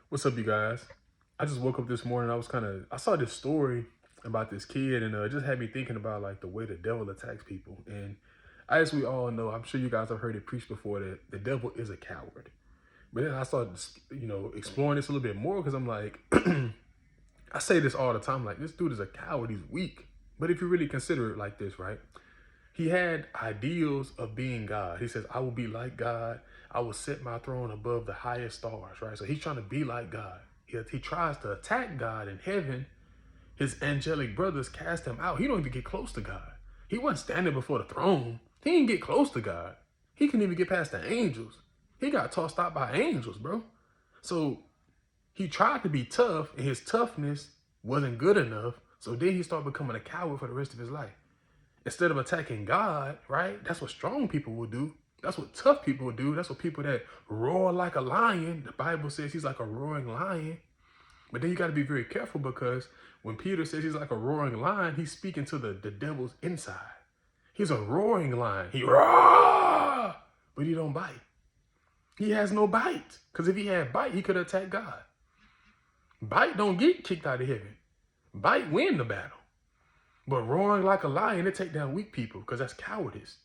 What's up, you guys? I just woke up this morning. I saw this story about this kid, and it just had me thinking about like the way the devil attacks people. And as we all know, I'm sure you guys have heard it preached before that the devil is a coward. But then I started, exploring this a little bit more because I'm like, I say this all the time, like this dude is a coward. He's weak. But if you really consider it like this, right? He had ideals of being God. He says, I will be like God. I will set my throne above the highest stars, right? So he's trying to be like God. He tries to attack God in heaven. His angelic brothers cast him out. He don't even get close to God. He wasn't standing before the throne. He didn't get close to God. He couldn't even get past the angels. He got tossed out by angels, bro. So he tried to be tough, and his toughness wasn't good enough. So then he started becoming a coward for the rest of his life. Instead of attacking God, right? That's what strong people will do. That's what tough people will do. That's what people that roar like a lion. The Bible says he's like a roaring lion. But then you got to be very careful because when Peter says he's like a roaring lion, he's speaking to the devil's inside. He's a roaring lion. He roar, but he don't bite. He has no bite. Because if he had bite, he could attack God. Bite don't get kicked out of heaven. Bite win the battle. But roaring like a lion, it take down weak people because that's cowardice,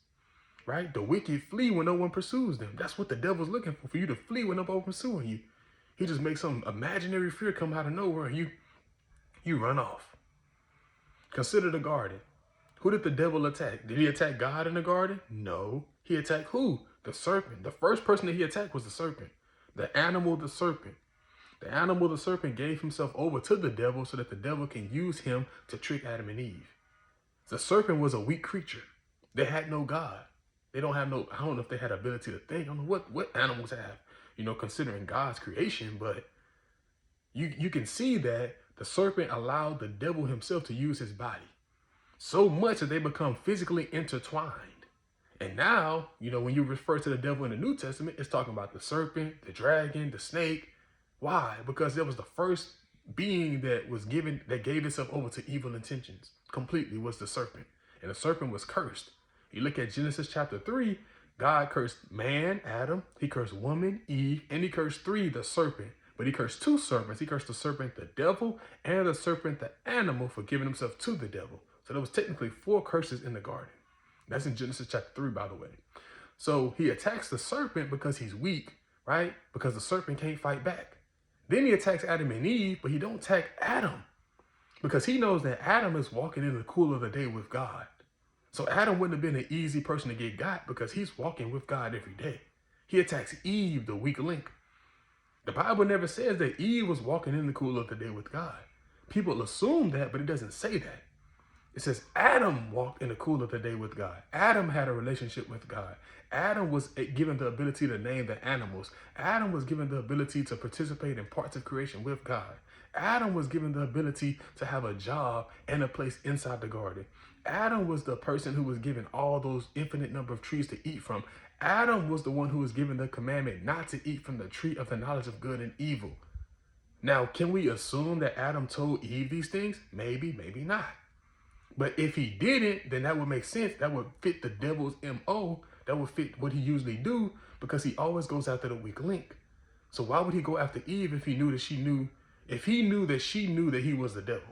right? The wicked flee when no one pursues them. That's what the devil's looking for you to flee when no one pursuing you. He just makes some imaginary fear come out of nowhere and you run off. Consider the garden. Who did the devil attack? Did he attack God in the garden? No. He attacked who? The serpent. The first person that he attacked was the serpent. The animal, the serpent. The animal, the serpent, gave himself over to the devil so that the devil can use him to trick Adam and Eve. The serpent was a weak creature. They had no God. They don't have no, I don't know if they had ability to think. I don't know what animals have, considering God's creation, but you can see that the serpent allowed the devil himself to use his body so much that they become physically intertwined. And now, when you refer to the devil in the New Testament, it's talking about the serpent, the dragon, the snake. Why? Because it was the first being that gave itself over to evil intentions completely was the serpent. And the serpent was cursed. You look at Genesis chapter 3, God cursed man, Adam. He cursed woman, Eve. And he cursed three, the serpent. But he cursed two serpents. He cursed the serpent, the devil, and the serpent, the animal, for giving himself to the devil. So there was technically four curses in the garden. That's in Genesis chapter 3, by the way. So he attacks the serpent because he's weak, right? Because the serpent can't fight back. Then he attacks Adam and Eve, but he don't attack Adam because he knows that Adam is walking in the cool of the day with God. So Adam wouldn't have been an easy person to get got because he's walking with God every day. He attacks Eve, the weak link. The Bible never says that Eve was walking in the cool of the day with God. People assume that, but it doesn't say that. It says Adam walked in the cool of the day with God. Adam had a relationship with God. Adam was given the ability to name the animals. Adam was given the ability to participate in parts of creation with God. Adam was given the ability to have a job and a place inside the garden. Adam was the person who was given all those infinite number of trees to eat from. Adam was the one who was given the commandment not to eat from the tree of the knowledge of good and evil. Now, can we assume that Adam told Eve these things? Maybe, maybe not. But if he didn't, then that would make sense. That would fit the devil's MO. That would fit what he usually do because he always goes after the weak link. So why would he go after Eve if he knew that she knew that he was the devil?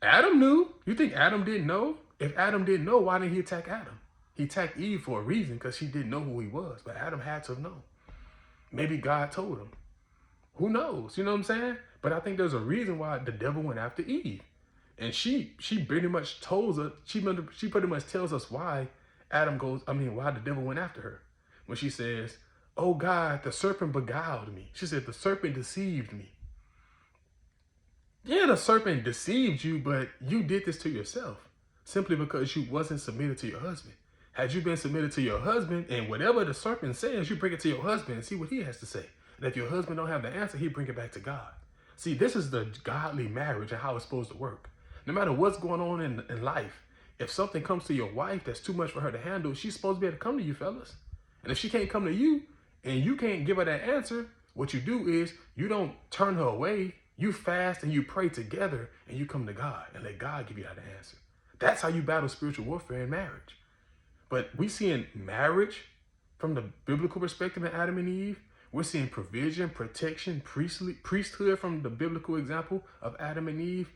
Adam knew. You think Adam didn't know? If Adam didn't know, why didn't he attack Adam? He attacked Eve for a reason because she didn't know who he was. But Adam had to know. Maybe God told him. Who knows? You know what I'm saying? But I think there's a reason why the devil went after Eve. And she pretty much tells us, she pretty much tells us why why the devil went after her. When she says, oh God, the serpent beguiled me. She said, the serpent deceived me. Yeah, the serpent deceived you, but you did this to yourself simply because you wasn't submitted to your husband. Had you been submitted to your husband and whatever the serpent says, you bring it to your husband and see what he has to say. And if your husband don't have the answer, he bring it back to God. See, this is the godly marriage and how it's supposed to work. No matter what's going on in life, if something comes to your wife that's too much for her to handle, she's supposed to be able to come to you, fellas. And if she can't come to you and you can't give her that answer, what you do is you don't turn her away. You fast and you pray together and you come to God and let God give you that answer. That's how you battle spiritual warfare in marriage. But we see in marriage, from the biblical perspective in Adam and Eve, We're seeing provision, protection, priesthood from the biblical example of Adam and Eve.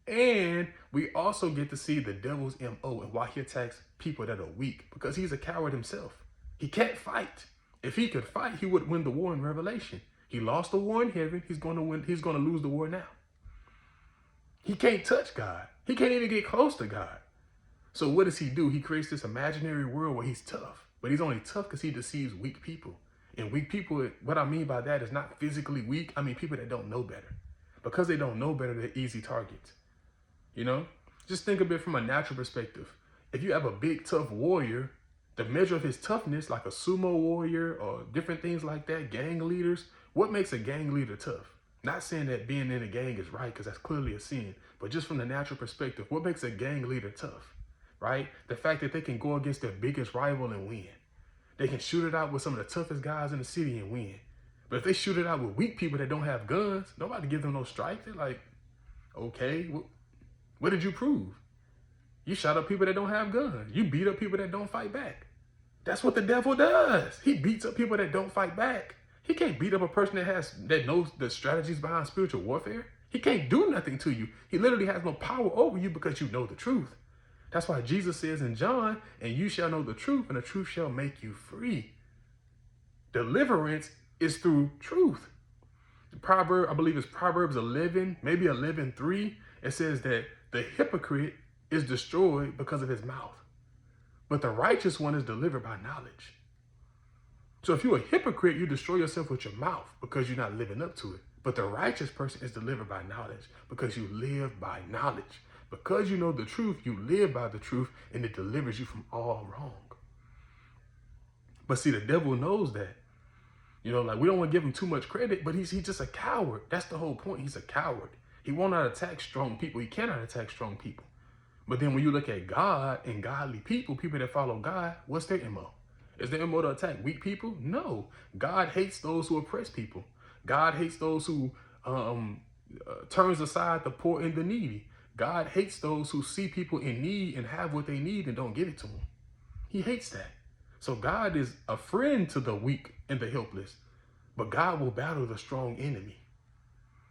And we also get to see the devil's MO and why he attacks people that are weak, because he's a coward himself. He can't fight. If he could fight, he would win the war in Revelation. He lost the war in heaven. He's going to win. He's going to lose the war now. He can't touch God. He can't even get close to God. So what does he do? He creates this imaginary world where he's tough, but he's only tough because he deceives weak people. And weak people, what I mean by that is not physically weak. I mean people that don't know better. Because they don't know better, they're easy targets. You know, just think of it from a natural perspective. If you have a big, tough warrior, the measure of his toughness, like a sumo warrior or different things like that, gang leaders, what makes a gang leader tough? Not saying that being in a gang is right, because that's clearly a sin, but just from the natural perspective, what makes a gang leader tough, right? The fact that they can go against their biggest rival and win. They can shoot it out with some of the toughest guys in the city and win. But if they shoot it out with weak people that don't have guns, nobody gives them no strikes. They're like, okay, what did you prove? You shot up people that don't have guns. You beat up people that don't fight back. That's what the devil does. He beats up people that don't fight back. He can't beat up a person that knows the strategies behind spiritual warfare. He can't do nothing to you. He literally has no power over you because you know the truth. That's why Jesus says in John, and you shall know the truth, and the truth shall make you free. Deliverance is through truth. The proverb, I believe it's Proverbs 11, maybe 11:3. It says that the hypocrite is destroyed because of his mouth, but the righteous one is delivered by knowledge. So if you're a hypocrite, you destroy yourself with your mouth because you're not living up to it. But the righteous person is delivered by knowledge because you live by knowledge. Because you know the truth, you live by the truth, and it delivers you from all wrong. But see, the devil knows that. You know, like we don't want to give him too much credit, but he's just a coward. That's the whole point. He's a coward. He will not attack strong people. He cannot attack strong people. But then when you look at God and godly people, people that follow God, what's their MO? Is their MO to attack weak people? No. God hates those who oppress people. God hates those who turns aside the poor and the needy. God hates those who see people in need and have what they need and don't give it to them. He hates that. So God is a friend to the weak and the helpless, but God will battle the strong enemy.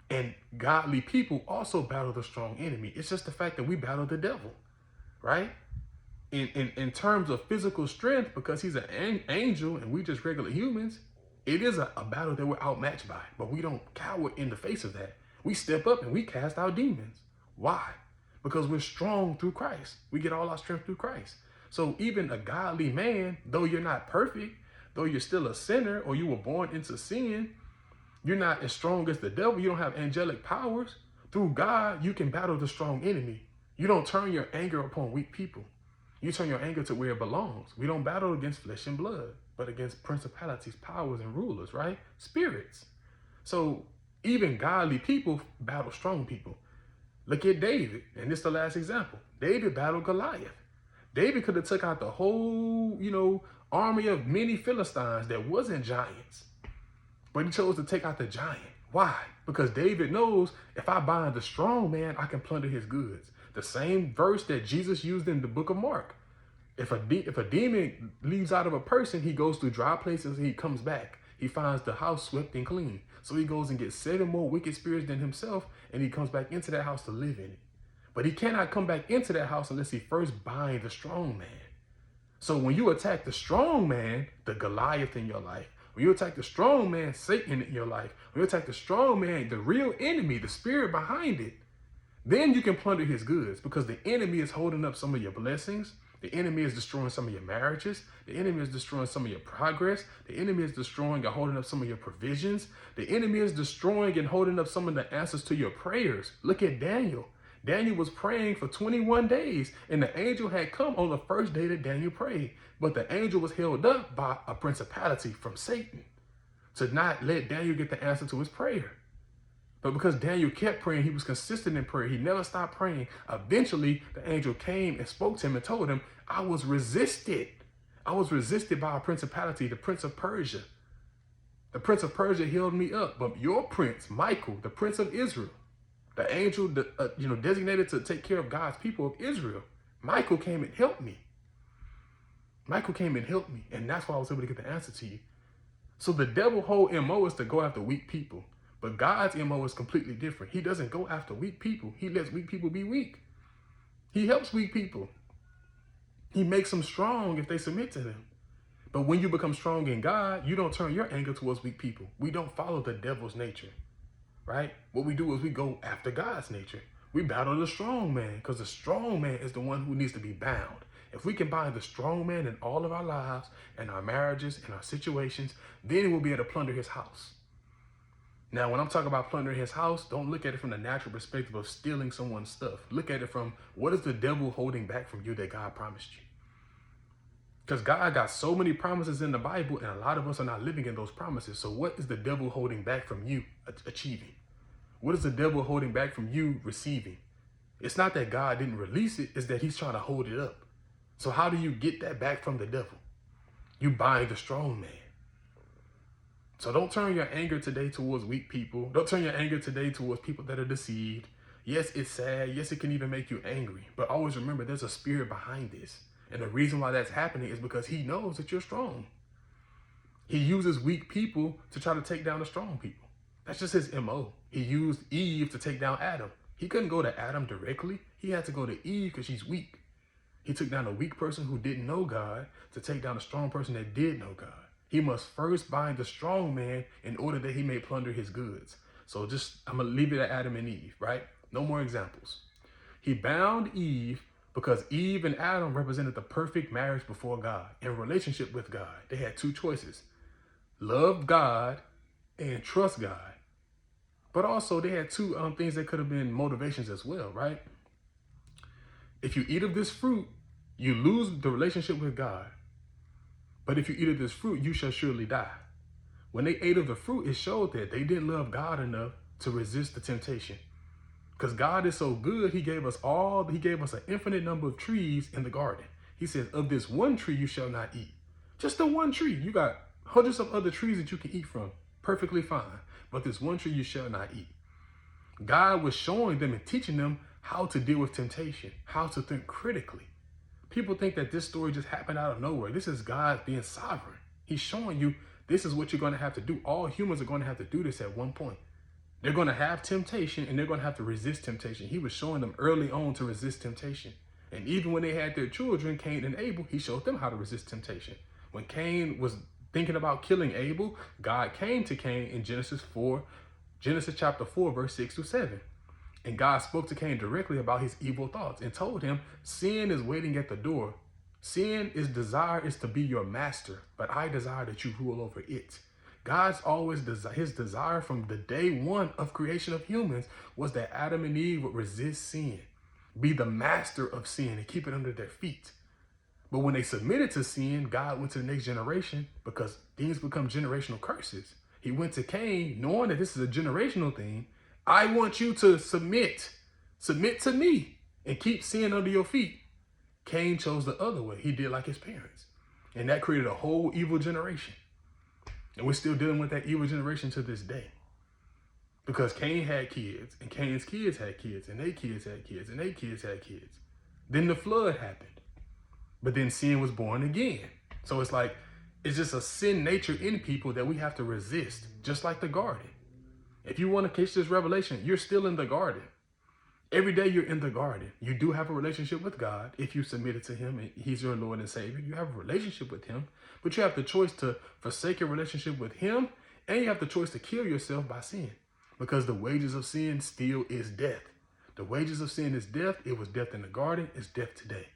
And godly people also battle the strong enemy. It's just the fact that we battle the devil, right? In terms of physical strength, because he's an angel and we just regular humans, it is a battle that we're outmatched by, but we don't cower in the face of that. We step up and we cast out demons. Why? Because we're strong through Christ. We get all our strength through Christ. So even a godly man, though you're not perfect, though you're still a sinner or you were born into sin, you're not as strong as the devil. You don't have angelic powers. Through God, you can battle the strong enemy. You don't turn your anger upon weak people. You turn your anger to where it belongs. We don't battle against flesh and blood, but against principalities, powers, and rulers, right? Spirits. So even godly people battle strong people. Look at David, and this is the last example. David battled Goliath. David could have took out the whole, army of many Philistines that wasn't giants. But he chose to take out the giant. Why? Because David knows if I bind the strong man, I can plunder his goods. The same verse that Jesus used in the book of Mark. If a demon leaves out of a person, he goes through dry places and he comes back. He finds the house swept and clean. So he goes and gets 7 more wicked spirits than himself, and he comes back into that house to live in it. But he cannot come back into that house unless he first binds the strong man. So when you attack the strong man, the Goliath in your life, when you attack the strong man, Satan in your life, when you attack the strong man, the real enemy, the spirit behind it, then you can plunder his goods, because the enemy is holding up some of your blessings. The enemy is destroying some of your marriages. The enemy is destroying some of your progress. The enemy is destroying and holding up some of your provisions. The enemy is destroying and holding up some of the answers to your prayers. Look at Daniel. Daniel was praying for 21 days, and the angel had come on the first day that Daniel prayed. But the angel was held up by a principality from Satan to not let Daniel get the answer to his prayer. But because Daniel kept praying, he was consistent in prayer. He never stopped praying. Eventually, the angel came and spoke to him and told him, I was resisted. I was resisted by a principality, the prince of Persia. The prince of Persia held me up. But your prince, Michael, the prince of Israel, the angel designated to take care of God's people of Israel, Michael came and helped me. Michael came and helped me. And that's why I was able to get the answer to you. So the devil whole MO is to go after weak people. But God's MO is completely different. He doesn't go after weak people. He lets weak people be weak. He helps weak people. He makes them strong if they submit to him. But when you become strong in God, you don't turn your anger towards weak people. We don't follow the devil's nature, right? What we do is we go after God's nature. We battle the strong man, because the strong man is the one who needs to be bound. If we can bind the strong man in all of our lives and our marriages and our situations, then we'll be able to plunder his house. Now, when I'm talking about plundering his house, don't look at it from the natural perspective of stealing someone's stuff. Look at it from, what is the devil holding back from you that God promised you? Because God got so many promises in the Bible, and a lot of us are not living in those promises. So what is the devil holding back from you achieving? What is the devil holding back from you receiving? It's not that God didn't release it, it's that he's trying to hold it up. So how do you get that back from the devil? You bind the strong man. So don't turn your anger today towards weak people. Don't turn your anger today towards people that are deceived. Yes, it's sad. Yes, it can even make you angry. But always remember, there's a spirit behind this. And the reason why that's happening is because he knows that you're strong. He uses weak people to try to take down the strong people. That's just his MO. He used Eve to take down Adam. He couldn't go to Adam directly. He had to go to Eve because she's weak. He took down a weak person who didn't know God to take down a strong person that did know God. He must first bind the strong man in order that he may plunder his goods. So I'm going to leave it at Adam and Eve, right? No more examples. He bound Eve because Eve and Adam represented the perfect marriage before God, in relationship with God. They had two choices: love God and trust God. But also they had two things that could have been motivations as well, right? If you eat of this fruit, you lose the relationship with God. But if you eat of this fruit, you shall surely die. When they ate of the fruit, it showed that they didn't love God enough to resist the temptation. Because God is so good, he gave us an infinite number of trees in the garden. He says, of this one tree you shall not eat. Just the one tree. You got hundreds of other trees that you can eat from. Perfectly fine. But this one tree you shall not eat. God was showing them and teaching them how to deal with temptation, how to think critically. People think that this story just happened out of nowhere. This is God being sovereign. He's showing you this is what you're going to have to do. All humans are going to have to do this at one point. They're going to have temptation and they're going to have to resist temptation. He was showing them early on to resist temptation. And even when they had their children, Cain and Abel, he showed them how to resist temptation. When Cain was thinking about killing Abel, God came to Cain in Genesis chapter 4, verse 6 through 7. And God spoke to Cain directly about his evil thoughts and told him, sin is waiting at the door. His desire is to be your master, but I desire that you rule over it. God's his desire from the day one of creation of humans was that Adam and Eve would resist sin, be the master of sin and keep it under their feet. But when they submitted to sin, God went to the next generation because things become generational curses. He went to Cain knowing that this is a generational thing. I want you to submit to me and keep sin under your feet. Cain chose the other way. He did like his parents. And that created a whole evil generation. And we're still dealing with that evil generation to this day. Because Cain had kids, and Cain's kids had kids, and their kids had kids, and their kids had kids. Then the flood happened. But then sin was born again. So it's just a sin nature in people that we have to resist, just like the garden. If you want to catch this revelation, you're still in the garden. Every day you're in the garden. You do have a relationship with God if you submitted to him and he's your Lord and Savior. You have a relationship with him, but you have the choice to forsake your relationship with him, and you have the choice to kill yourself by sin, because the wages of sin still is death. The wages of sin is death. It was death in the garden. It's death today.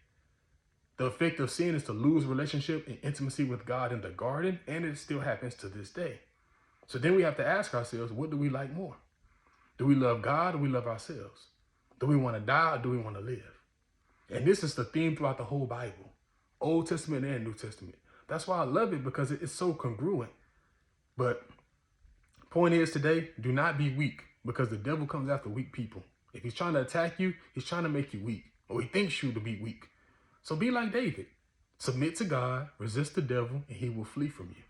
The effect of sin is to lose relationship and intimacy with God in the garden, and it still happens to this day. So then we have to ask ourselves, what do we like more? Do we love God or do we love ourselves? Do we want to die or do we want to live? And this is the theme throughout the whole Bible, Old Testament and New Testament. That's why I love it, because it's so congruent. But point is today, do not be weak, because the devil comes after weak people. If he's trying to attack you, he's trying to make you weak, or he thinks you to be weak. So be like David. Submit to God, resist the devil, and he will flee from you.